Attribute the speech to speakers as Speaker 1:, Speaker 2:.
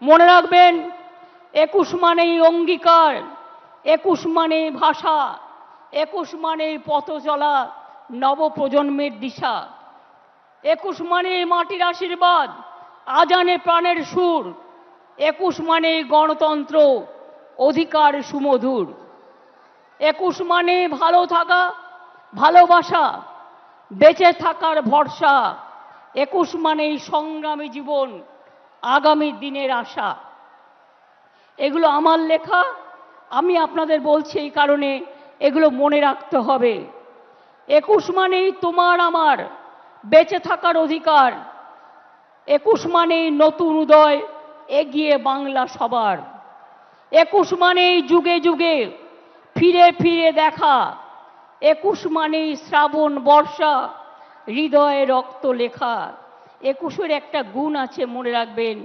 Speaker 1: মনে রাখবেন 21 মানেই অঙ্গীকার, 21 মানেই ভাষা, 21 মানেই পথ চলা নবপ্রজন্মের দিশা, 21 মানেই মাটির আশীর্বাদ, আজানে প্রাণের সুর, 21 মানেই গণতন্ত্র, অধিকার সুমধুর, 21 মানে ভালো থাকা, ভালোবাসা, বেঁচে থাকার ভরসা, 21 মানেই সংগ্রামী জীবন, আগামী দিনের আশা। এগুলো আমার লেখা, আমি আপনাদের বলছি এই কারণে এগুলো মনে রাখতে হবে। 21 মানেই তোমার আমার বেঁচে থাকার অধিকার, 21 মানেই নতুন উদয়, এগিয়ে বাংলা সবার, 21 মানেই যুগে যুগে ফিরে ফিরে দেখা, 21 মানেই শ্রাবণ বর্ষা, হৃদয়ে রক্ত লেখা। 21-এর একটা গুণ আছে, মনে রাখবেন,